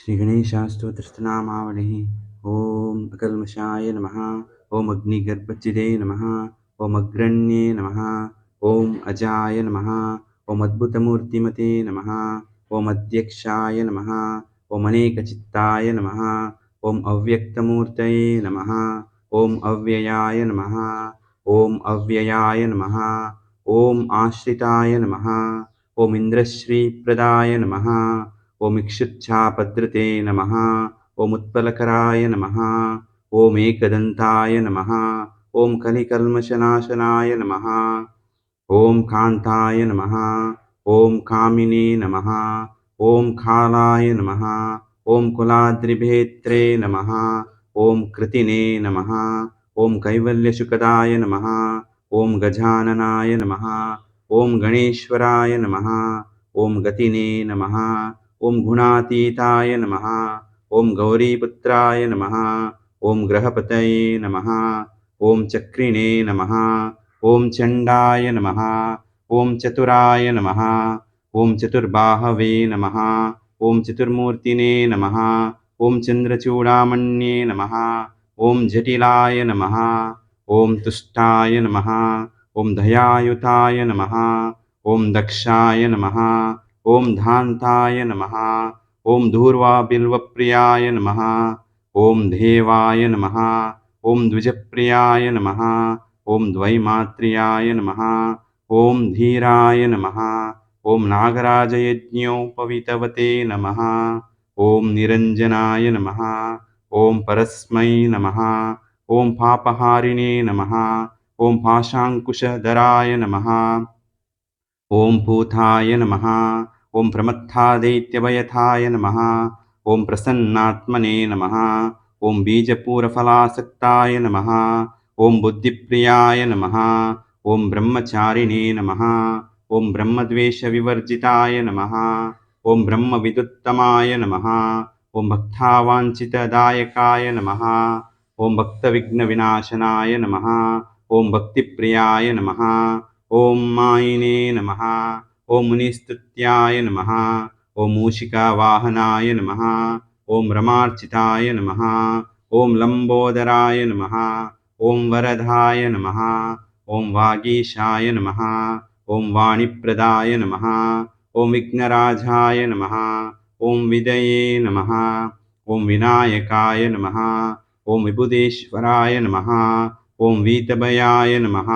श्रीगणेशास्तोत्रस्तनामावलिः। ॐ अकल्मषाय नमः। ॐ अग्निगर्भचिदे नमः। ॐ अग्रण्ये नमः। ॐ अजाय नमः। ॐ अद्भुतमूर्तिमते नमः। ॐ अध्यक्षाय नमः। ॐ अनेकचित्ताय नमः। ॐ अव्यक्तमूर्तये नमः। ॐ अव्ययाय नमः। ॐ अव्ययाय नमः। ॐ आश्रिताय नमः। ॐ इन्द्रश्रीप्रदाय नमः। ॐ इक्षुच्छापद्रते नमः। ॐ उत्पलकराय नमः। ॐ एकदन्ताय नमः। ॐ कलिकल्मषनाशनाय नमः। ॐ कान्ताय नमः। ॐ कामिने नमः। ॐ कालाय नमः। ॐ कुलाद्रिभेत्रे नमः। ॐ कृतिने नमः। ॐ कैवल्यशुकदाय नमः। ॐ गजाननाय नमः। ॐ गणेश्वराय नमः। ॐ गतिने नमः। ॐ गुणातीताय नमः। ॐ गौरीपुत्राय नमः। ॐ ग्रहपतये नमः। ॐ चक्रिणे नमः। ॐ चण्डाय नमः। ॐ चतुराय नमः। ॐ चतुर्बाहवे नमः। ॐ चतुर्मूर्तिने नमः। ॐ चन्द्रचूडामण्ये नमः। ॐ जटिलाय नमः। ॐ तुष्टाय नमः। ॐ दयायुताय नमः। ॐ दक्षाय नमः। ॐ धान्ताय नमः। ॐ धूर्वाबिल्वप्रियाय नमः। ॐ देवाय नमः। ॐ द्विजप्रियाय नमः। ॐ द्वैमात्र्याय नमः। ॐ धीराय नमः। ॐ नागराजयज्ञोपवीतवते नमः। ॐ निरञ्जनाय नमः। ॐ परस्मै नमः। ॐ पापहारिणे नमः। ॐ पाशाङ्कुशधराय नमः। ॐ पूताय नमः। ॐ प्रमत्थादैत्यभयथाय नमः। ॐ प्रसन्नात्मने नमः। ॐ बीजपूरफलासक्ताय नमः। ॐ बुद्धिप्रियाय नमः। ॐ ब्रह्मचारिणे नमः। ॐ ब्रह्मद्वेषविवर्जिताय नमः। ॐ ब्रह्मविदुत्तमाय नमः। ॐ भक्तावाञ्छितदायकाय नमः। ॐ भक्तविघ्नविनाशनाय नमः। ॐ भक्तिप्रियाय नमः। ॐ मायिने नमः। ॐ मुनिस्तुत्याय नमः। ॐ मूषिकावाहनाय नमः। ॐ रमार्चिताय नमः। ॐ लम्बोदराय नमः। ॐ वरदाय नमः। ॐ वागीशाय नमः। ॐ वाणिप्रदाय नमः। ॐ विघ्नराजाय नमः। ॐ विदये नमः। ॐ विनायकाय नमः। ॐ विबुधेश्वराय नमः। ॐ वीतभयाय नमः।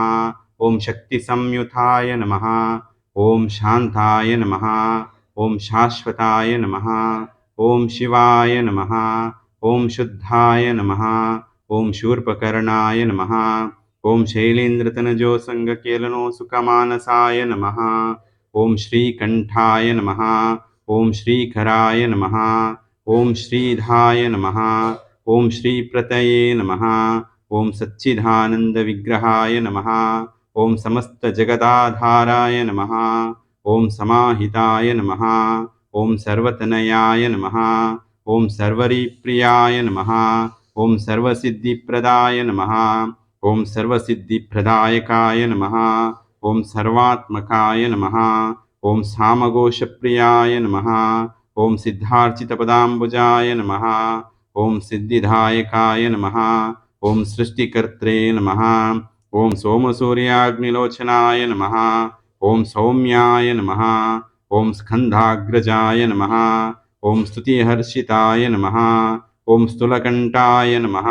ॐ शक्तिसंयुताय नमः। ॐ शान्ताय नमः। ॐ शाश्वताय नमः। ॐ शिवाय नमः। ॐ शुद्धाय नमः। ॐ शूर्पकर्णाय नमः। ॐ शैलेन्द्रतनजोसङ्गकेलनो सुखमानसाय नमः। ॐ श्रीकण्ठाय नमः। ॐ श्रीकराय नमः। ॐ श्रीधाय नमः। ॐ श्रीप्रतये नमः। ॐ सच्चिदानन्दविग्रहाय नमः। ॐ समस्तजगदाधाराय नमः। ॐ समाहिताय नमः। ॐ सर्वतनयाय नमः। ॐ सर्वरिप्रियाय नमः। ॐ सर्वसिद्धिप्रदाय नमः। ॐ सर्वसिद्धिप्रदायकाय नमः। ॐ सर्वात्मकाय नमः। ॐ सामघोषप्रियाय नमः। ॐ सिद्धार्चितपदाम्बुजाय नमः। ॐ सिद्धिदायकाय नमः। ॐ सृष्टिकर्त्रे नमः। ॐ सोमसूर्याग्निलोचनाय नमः। ॐ सौम्याय नमः। ॐ स्कन्धाग्रजाय नमः। ॐ स्तुतिहर्षिताय नमः। ॐ स्थूलकण्ठाय नमः।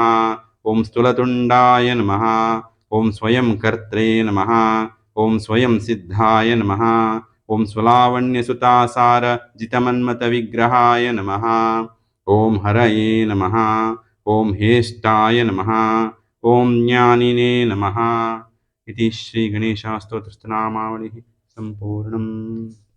ॐ स्थूलतुण्डाय नमः। ॐ स्वयं कर्त्रे नमः। ॐ स्वयं सिद्धाय नमः। ॐ स्वलावण्यसुतासारजितमन्मतविग्रहाय नमः। ॐ हरये नमः। ॐ हेष्टाय नमः। ॐ ज्ञानिने नमः। इति श्रीगणेशास्तोत्रस्तनामावलिः सम्पूर्णम्।